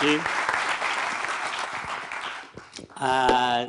you.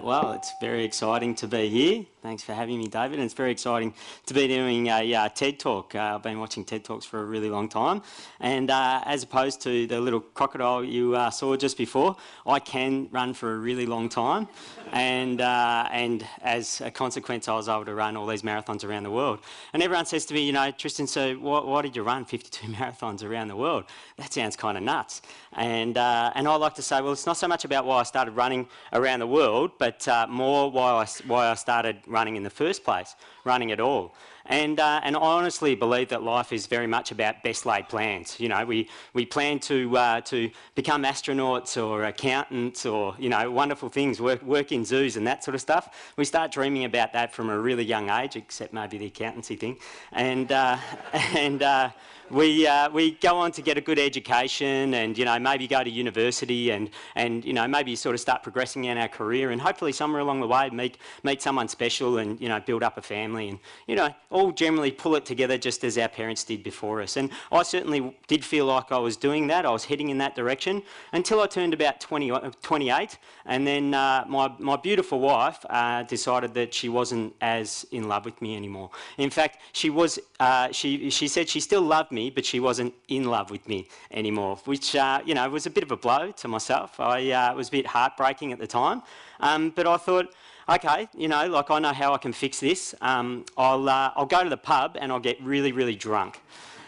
Well, it's very exciting to be here. Thanks for having me, David. And it's very exciting to be doing a TED Talk. I've been watching TED Talks for a really long time. And as opposed to the little crocodile you saw just before, I can run for a really long time. And as a consequence, I was able to run all these marathons around the world. And everyone says to me, you know, Tristan, so why did you run 52 marathons around the world? That sounds kind of nuts. And I like to say, well, it's not so much about why I started running around the world, but more why I started running in the first place, running at all. And I honestly believe that life is very much about best laid plans. You know, we plan to become astronauts or accountants or, you know, wonderful things, work in zoos and that sort of stuff. We start dreaming about that from a really young age, except maybe the accountancy thing. And we go on to get a good education and, you know, maybe go to university and you know, maybe sort of start progressing in our career and hopefully somewhere along the way meet someone special and, you know, build up a family and, you know, all generally pull it together just as our parents did before us. And I certainly did feel like I was doing that. I was heading in that direction until I turned about 28 and then my beautiful wife decided that she wasn't as in love with me anymore. In fact, she said she still loved me, but she wasn't in love with me anymore, which, you know, was a bit of a blow to myself. It was a bit heartbreaking at the time, but I thought, okay, you know, like I know how I can fix this. I'll go to the pub and I'll get really, really drunk.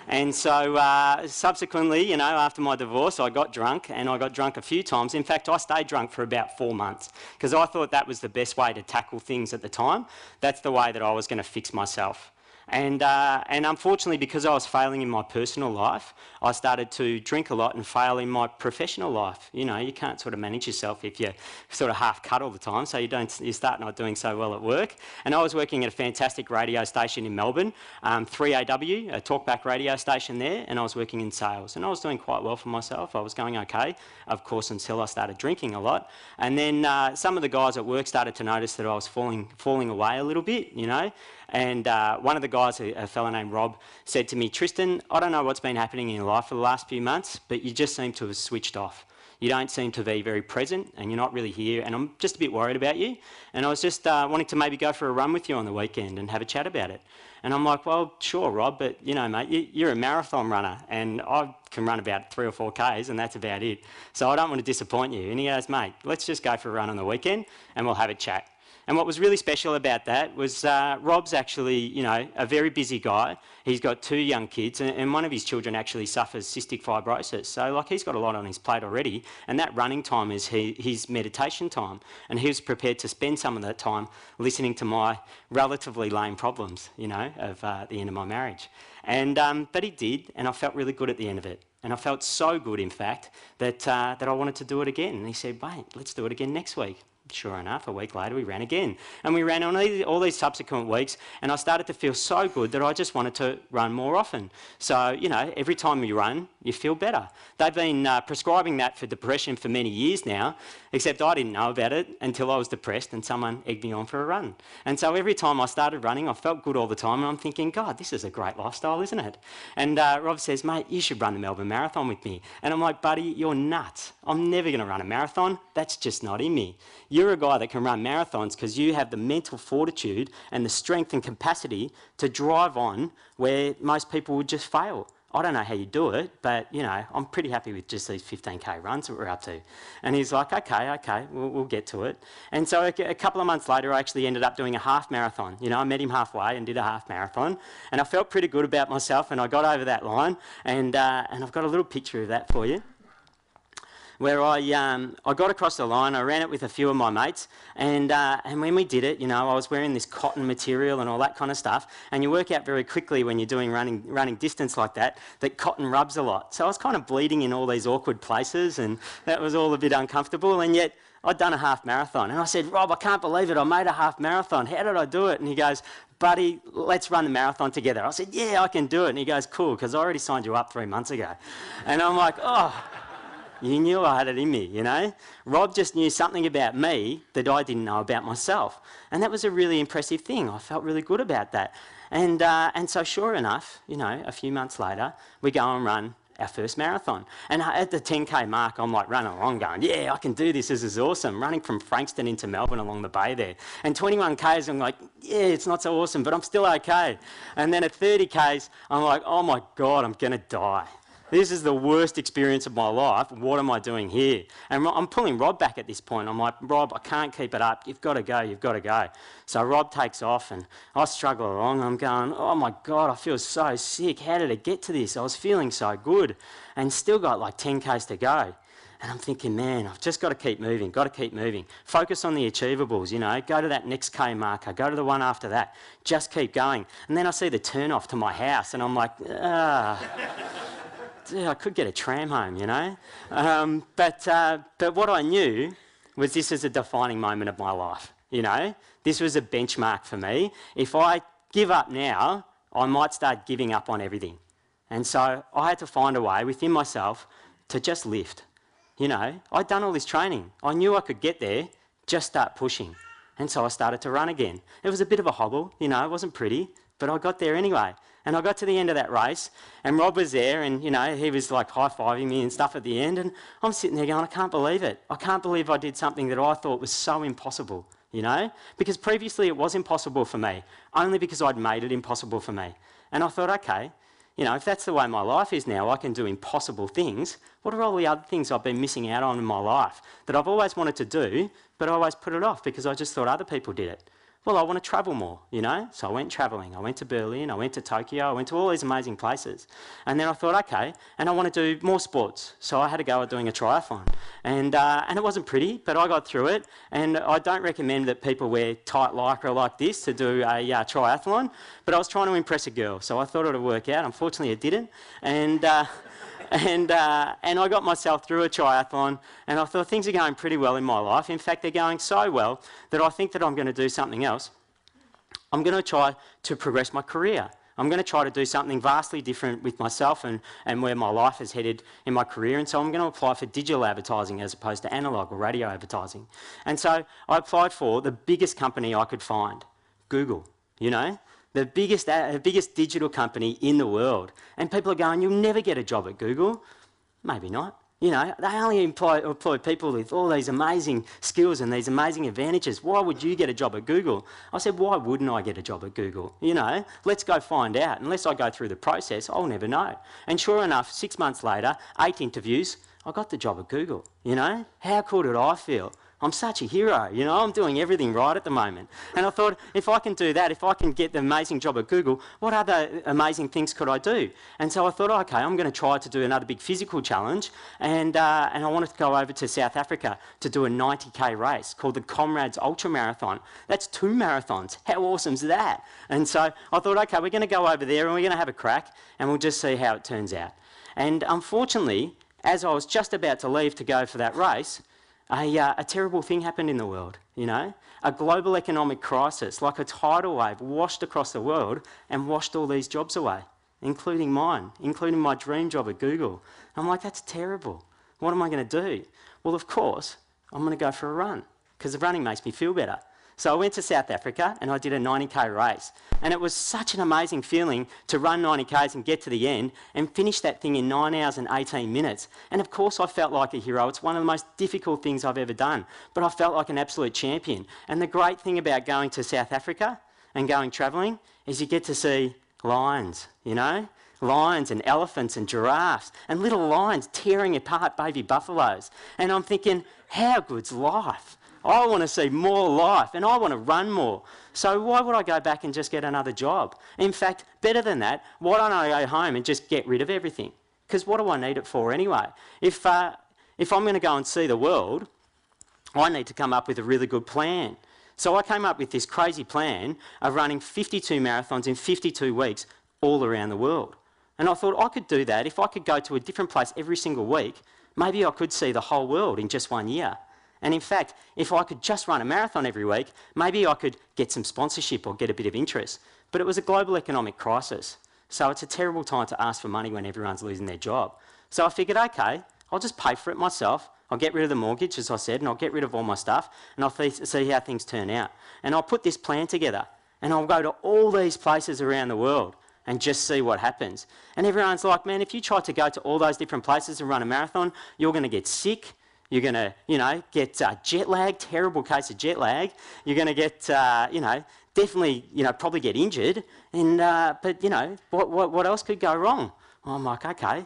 And so subsequently, you know, after my divorce, I got drunk and I got drunk a few times. In fact, I stayed drunk for about 4 months because I thought that was the best way to tackle things at the time. That's the way that I was going to fix myself. And unfortunately, because I was failing in my personal life, I started to drink a lot and fail in my professional life. You know, you can't sort of manage yourself if you're sort of half cut all the time, so you start not doing so well at work. And I was working at a fantastic radio station in Melbourne, 3AW, a talkback radio station there, and I was working in sales. And I was doing quite well for myself. I was going okay, of course, until I started drinking a lot. And then some of the guys at work started to notice that I was falling away a little bit, you know. And one of the guys, a fellow named Rob, said to me, Tristan, I don't know what's been happening in your life for the last few months, but you just seem to have switched off. You don't seem to be very present and you're not really here and I'm just a bit worried about you. And I was just wanting to maybe go for a run with you on the weekend and have a chat about it. And I'm like, well, sure, Rob, but, you know, mate, you're a marathon runner and I can run about 3 or 4 Ks and that's about it. So I don't want to disappoint you. And he goes, mate, let's just go for a run on the weekend and we'll have a chat. And what was really special about that was Rob's actually, you know, a very busy guy. He's got 2 young kids and one of his children actually suffers cystic fibrosis. So, like, he's got a lot on his plate already. And that running time is his meditation time. And he was prepared to spend some of that time listening to my relatively lame problems, you know, of the end of my marriage. And but he did, and I felt really good at the end of it. And I felt so good, in fact, that I wanted to do it again. And he said, mate, let's do it again next week. Sure enough, a week later we ran again. And we ran on all these subsequent weeks and I started to feel so good that I just wanted to run more often. So, you know, every time you run, you feel better. They've been prescribing that for depression for many years now, except I didn't know about it until I was depressed and someone egged me on for a run. And so every time I started running, I felt good all the time and I'm thinking, God, this is a great lifestyle, isn't it? And Rob says, mate, you should run the Melbourne Marathon with me. And I'm like, buddy, you're nuts. I'm never going to run a marathon. That's just not in me. You're a guy that can run marathons because you have the mental fortitude and the strength and capacity to drive on where most people would just fail. I don't know how you do it, but, you know, I'm pretty happy with just these 15K runs that we're up to. And he's like, okay, we'll get to it. And so a couple of months later, I actually ended up doing a half marathon. You know, I met him halfway and did a half marathon. And I felt pretty good about myself and I got over that line. And I've got a little picture of that for you, where I got across the line. I ran it with a few of my mates, and when we did it, you know, I was wearing this cotton material and all that kind of stuff, and you work out very quickly when you're doing running distance like that cotton rubs a lot. So I was kind of bleeding in all these awkward places, and that was all a bit uncomfortable, and yet I'd done a half marathon. And I said, Rob, I can't believe it, I made a half marathon. How did I do it? And he goes, buddy, let's run the marathon together. I said, yeah, I can do it. And he goes, cool, because I already signed you up 3 months ago. And I'm like, oh, you knew I had it in me, you know. Rob just knew something about me that I didn't know about myself. And that was a really impressive thing. I felt really good about that. And so sure enough, you know, a few months later, we go and run our first marathon. And at the 10K mark, I'm like running along going, yeah, I can do this. This is awesome. Running from Frankston into Melbourne along the bay there. And 21Ks, I'm like, yeah, it's not so awesome, but I'm still okay. And then at 30Ks, I'm like, oh my God, I'm going to die. This is the worst experience of my life. What am I doing here? And I'm pulling Rob back at this point. I'm like, Rob, I can't keep it up. You've got to go. You've got to go. So Rob takes off and I struggle along. I'm going, oh my God, I feel so sick. How did it get to this? I was feeling so good and still got like 10Ks to go. And I'm thinking, man, I've just got to keep moving, got to keep moving. Focus on the achievables, you know, go to that next K marker, go to the one after that. Just keep going. And then I see the turn off to my house and I'm like, I could get a tram home, you know. But what I knew was this is a defining moment of my life, you know. This was a benchmark for me. If I give up now, I might start giving up on everything. And so I had to find a way within myself to just lift. You know, I'd done all this training. I knew I could get there, just start pushing. And so I started to run again. It was a bit of a hobble, you know, it wasn't pretty, but I got there anyway. And I got to the end of that race and Rob was there and, you know, he was like high-fiving me and stuff at the end and I'm sitting there going, I can't believe it. I can't believe I did something that I thought was so impossible, you know, because previously it was impossible for me, only because I'd made it impossible for me. And I thought, okay, you know, if that's the way my life is now, I can do impossible things. What are all the other things I've been missing out on in my life that I've always wanted to do, but I always put it off because I just thought other people did it? Well, I want to travel more, you know? So I went travelling. I went to Berlin, I went to Tokyo, I went to all these amazing places. And then I thought, okay, and I want to do more sports. So I had to go at doing a triathlon. And it wasn't pretty, but I got through it. And I don't recommend that people wear tight lycra like this to do a triathlon, but I was trying to impress a girl. So I thought it would work out. Unfortunately, it didn't. And I got myself through a triathlon and I thought things are going pretty well in my life. In fact, they're going so well that I think that I'm going to do something else. I'm going to try to progress my career. I'm going to try to do something vastly different with myself and where my life is headed in my career. And so I'm going to apply for digital advertising as opposed to analogue or radio advertising. And so I applied for the biggest company I could find, Google, you know. The biggest digital company in the world. And people are going, you'll never get a job at Google. Maybe not. You know, they only employ people with all these amazing skills and these amazing advantages. Why would you get a job at Google? I said, why wouldn't I get a job at Google? You know, let's go find out. Unless I go through the process, I'll never know. And sure enough, 6 months later, 8 interviews, I got the job at Google. You know, how cool did I feel? I'm such a hero, you know, I'm doing everything right at the moment. And I thought, if I can do that, if I can get the amazing job at Google, what other amazing things could I do? And so I thought, okay, I'm going to try to do another big physical challenge. And I wanted to go over to South Africa to do a 90K race called the Comrades Ultra Marathon. That's 2 marathons. How awesome's that? And so I thought, okay, we're going to go over there and we're going to have a crack and we'll just see how it turns out. And unfortunately, as I was just about to leave to go for that race, a terrible thing happened in the world, you know. A global economic crisis, like a tidal wave, washed across the world and washed all these jobs away, including mine, including my dream job at Google. I'm like, that's terrible. What am I going to do? Well, of course, I'm going to go for a run because the running makes me feel better. So I went to South Africa and I did a 90K race. And it was such an amazing feeling to run 90Ks and get to the end and finish that thing in 9 hours and 18 minutes. And of course I felt like a hero. It's one of the most difficult things I've ever done. But I felt like an absolute champion. And the great thing about going to South Africa and going travelling is you get to see lions, you know? Lions and elephants and giraffes and little lions tearing apart baby buffaloes. And I'm thinking, how good's life? I want to see more life and I want to run more. So why would I go back and just get another job? In fact, better than that, why don't I go home and just get rid of everything? Because what do I need it for anyway? If I'm going to go and see the world, I need to come up with a really good plan. So I came up with this crazy plan of running 52 marathons in 52 weeks all around the world. And I thought I could do that. If I could go to a different place every single week, maybe I could see the whole world in just 1 year. And in fact, if I could just run a marathon every week, maybe I could get some sponsorship or get a bit of interest. But it was a global economic crisis. So it's a terrible time to ask for money when everyone's losing their job. So I figured, okay, I'll just pay for it myself. I'll get rid of the mortgage, as I said, and I'll get rid of all my stuff, and I'll see how things turn out. And I'll put this plan together, and I'll go to all these places around the world. and just see what happens. And everyone's like, man, if you try to go to all those different places and run a marathon, you're going to get sick. You're going to, get jet lag, terrible case of jet lag. You're going to get, definitely, probably get injured. And, but, what else could go wrong? Well, I'm like, okay,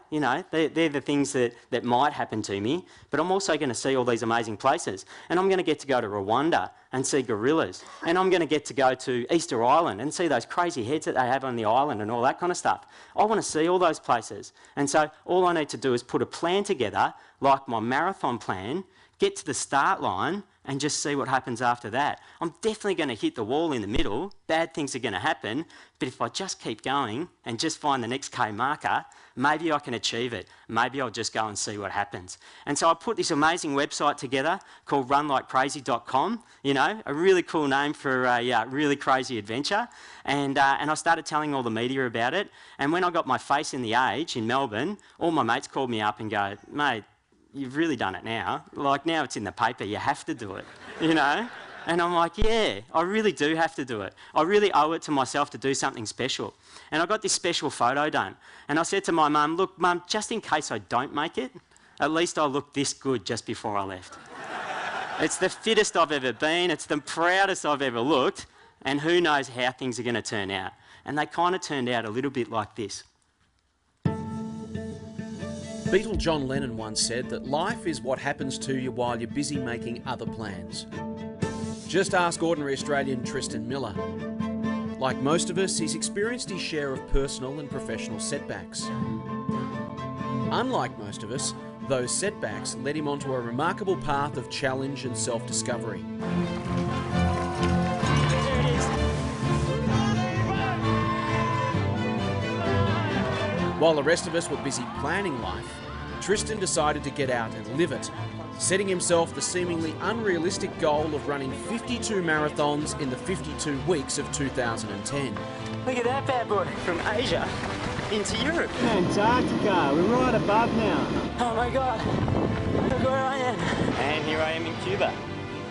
they're the things that might happen to me, but I'm also going to see all these amazing places. And I'm going to get to go to Rwanda and see gorillas. And I'm going to get to go to Easter Island and see those crazy heads that they have on the island and all that kind of stuff. I want to see all those places. And so all I need to do is put a plan together, like my marathon plan, get to the start line and just see what happens after that. I'm definitely going to hit the wall in the middle. Bad things are going to happen. But if I just keep going and just find the next K marker, maybe I can achieve it. Maybe I'll just go and see what happens. And so I put this amazing website together called runlikecrazy.com, a really cool name for a really crazy adventure. And I started telling all the media about it. And when I got my face in the Age in Melbourne, all my mates called me up and go, mate, you've really done it now. Like, now it's in the paper, you have to do it, And I'm like, yeah, I really do have to do it. I really owe it to myself to do something special. And I got this special photo done. And I said to my mum, look, Mum, just in case I don't make it, at least I look this good just before I left. It's the fittest I've ever been. It's the proudest I've ever looked. And who knows how things are going to turn out. And they kind of turned out a little bit like this. Beatle John Lennon once said that life is what happens to you while you're busy making other plans. Just ask ordinary Australian Tristan Miller. Like most of us, he's experienced his share of personal and professional setbacks. Unlike most of us, those setbacks led him onto a remarkable path of challenge and self-discovery. While the rest of us were busy planning life, Tristan decided to get out and live it, setting himself the seemingly unrealistic goal of running 52 marathons in the 52 weeks of 2010. Look at that bad boy, from Asia into Europe. Antarctica, we're right above now. Oh my God, look where I am. And here I am in Cuba.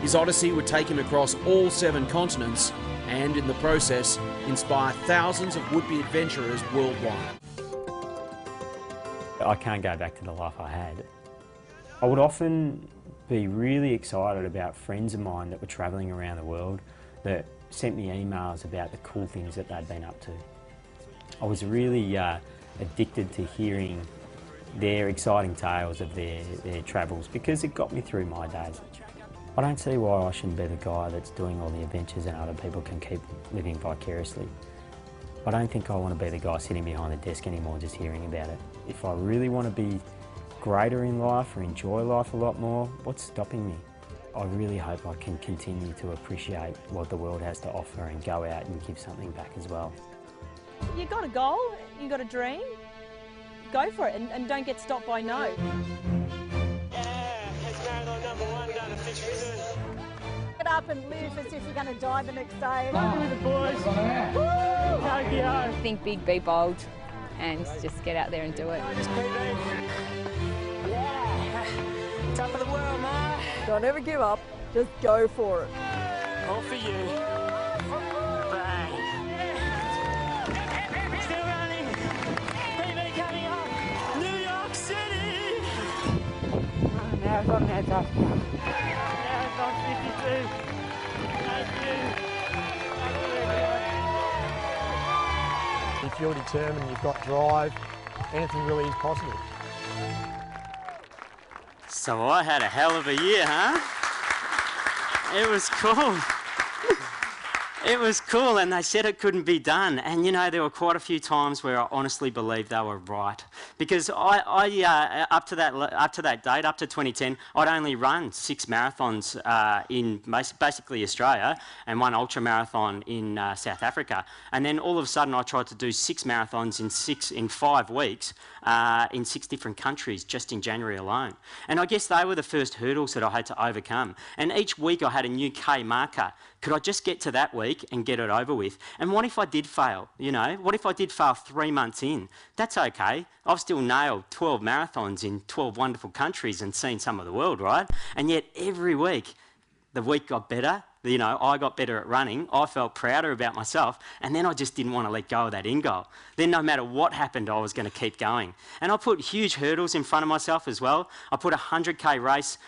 His odyssey would take him across all 7 continents and, in the process, inspire thousands of would-be adventurers worldwide. I can't go back to the life I had. I would often be really excited about friends of mine that were travelling around the world that sent me emails about the cool things that they'd been up to. I was really addicted to hearing their exciting tales of their travels because it got me through my days. I don't see why I shouldn't be the guy that's doing all the adventures and other people can keep living vicariously. I don't think I want to be the guy sitting behind the desk anymore just hearing about it. If I really want to be greater in life or enjoy life a lot more, what's stopping me? I really hope I can continue to appreciate what the world has to offer and go out and give something back as well. You got a goal, you got a dream, go for it and don't get stopped by no. Yeah, it's marathon number 1 down to 52. Get up and live as if you're going to die the next day. Go with the boys. Woo! Tokyo. Think big, be bold, and just get out there and do it. Yeah, top of the world, man. Don't ever give up, just go for it. All for you. Bang. Still running. PB coming up. New York City. Marathon, Marathon 52. Thank you. If you're determined, you've got drive, anything really is possible. So I had a hell of a year, huh? It was cool. It was cool, and they said it couldn't be done. And there were quite a few times where I honestly believed they were right, because I up to that date, up to 2010, I'd only run 6 marathons in basically Australia and 1 ultra marathon in South Africa. And then all of a sudden, I tried to do 6 marathons in 5 weeks in 6 different countries just in January alone. And I guess they were the first hurdles that I had to overcome. And each week I had a new K marker. Could I just get to that week and get it over with? And what if I did fail? What if I did fail 3 months in? That's okay. I've still nailed 12 marathons in 12 wonderful countries and seen some of the world, right? And yet every week, the week got better you know, I got better at running, I felt prouder about myself, and then I just didn't want to let go of that end goal. Then no matter what happened, I was going to keep going. And I put huge hurdles in front of myself as well. I put a 100k race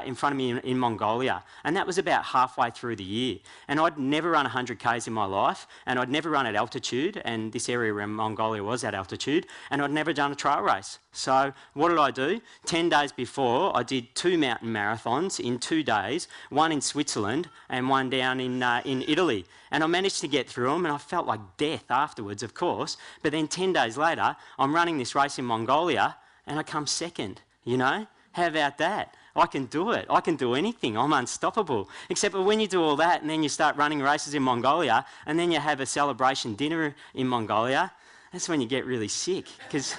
in front of me in Mongolia, and that was about halfway through the year. And I'd never run 100k's in my life, and I'd never run at altitude, and this area around Mongolia was at altitude, and I'd never done a trail race. So what did I do? 10 days before, I did 2 mountain marathons in 2 days, one in Switzerland and one down in Italy. And I managed to get through them, and I felt like death afterwards, of course. But then 10 days later, I'm running this race in Mongolia, and I come second, you know? How about that? I can do it. I can do anything. I'm unstoppable. Except for when you do all that and then you start running races in Mongolia and then you have a celebration dinner in Mongolia, that's when you get really sick because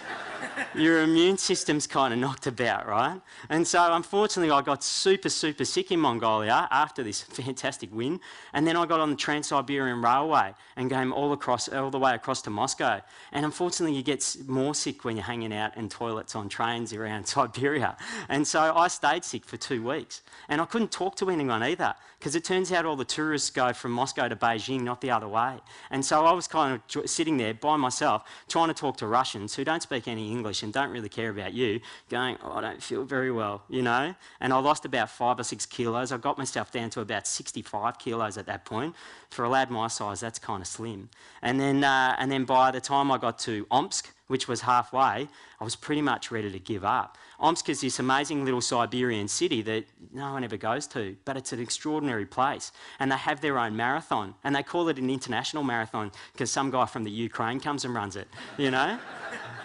your immune system's kind of knocked about, right? And so unfortunately I got super, super sick in Mongolia after this fantastic win, and then I got on the Trans-Siberian Railway and came all the way across to Moscow. And unfortunately you get more sick when you're hanging out in toilets on trains around Siberia. And so I stayed sick for 2 weeks, and I couldn't talk to anyone either because it turns out all the tourists go from Moscow to Beijing, not the other way. And so I was kind of sitting there by myself trying to talk to Russians who don't speak any English and don't really care about you, going, oh, I don't feel very well, you know? And I lost about 5 or 6 kilos. I got myself down to about 65 kilos at that point. For a lad my size, that's kind of slim. And then by the time I got to Omsk, which was halfway, I was pretty much ready to give up. Omsk is this amazing little Siberian city that no one ever goes to, but it's an extraordinary place. And they have their own marathon, and they call it an international marathon because some guy from the Ukraine comes and runs it, you know?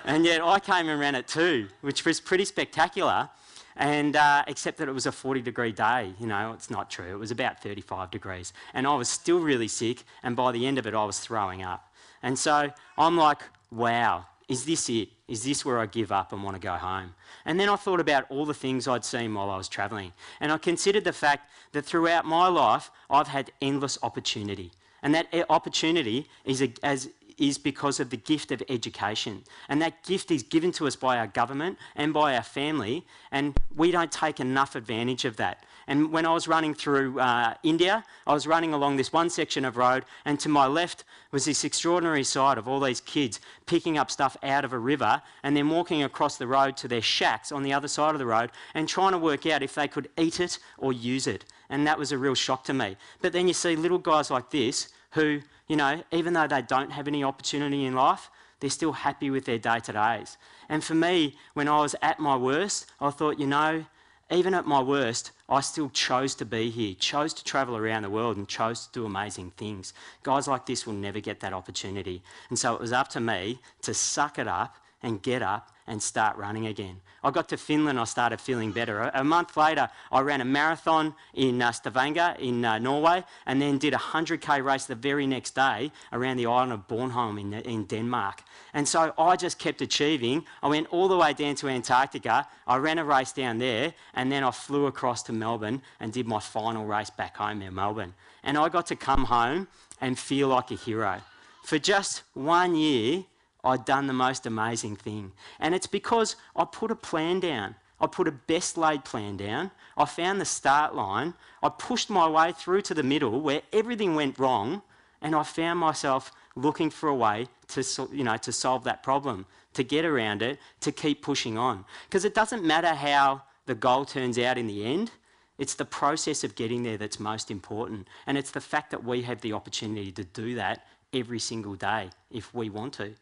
And yet I came and ran it too, which was pretty spectacular. And except that it was a 40-degree day, you know, it's not true. It was about 35 degrees. And I was still really sick, and by the end of it, I was throwing up. And so I'm like, wow, is this it? Is this where I give up and want to go home? And then I thought about all the things I'd seen while I was travelling. And I considered the fact that throughout my life, I've had endless opportunity. And that opportunity is because of the gift of education. And that gift is given to us by our government and by our family, and we don't take enough advantage of that. And when I was running through India, I was running along this one section of road, and to my left was this extraordinary sight of all these kids picking up stuff out of a river and then walking across the road to their shacks on the other side of the road and trying to work out if they could eat it or use it. And that was a real shock to me. But then you see little guys like this who, you know, even though they don't have any opportunity in life, they're still happy with their day-to-days. And for me, when I was at my worst, I thought, you know, even at my worst, I still chose to be here, chose to travel around the world and chose to do amazing things. Guys like this will never get that opportunity. And so it was up to me to suck it up and get up and start running again. I got to Finland, I started feeling better. A month later, I ran a marathon in Stavanger in Norway, and then did a 100k race the very next day around the island of Bornholm in Denmark. And so I just kept achieving. I went all the way down to Antarctica, I ran a race down there, and then I flew across to Melbourne and did my final race back home in Melbourne. And I got to come home and feel like a hero. For just 1 year, I'd done the most amazing thing. And it's because I put a plan down. I put a best laid plan down. I found the start line. I pushed my way through to the middle where everything went wrong, and I found myself looking for a way to solve that problem, to get around it, to keep pushing on. Because it doesn't matter how the goal turns out in the end. It's the process of getting there that's most important. And it's the fact that we have the opportunity to do that every single day if we want to.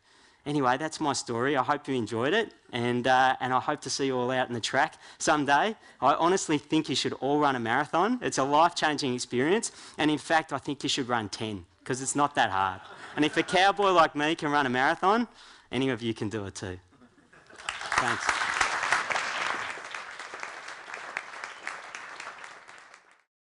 Anyway, that's my story. I hope you enjoyed it, and I hope to see you all out in the track someday. I honestly think you should all run a marathon. It's a life-changing experience, and in fact, I think you should run 10, because it's not that hard. And if a cowboy like me can run a marathon, any of you can do it too. Thanks.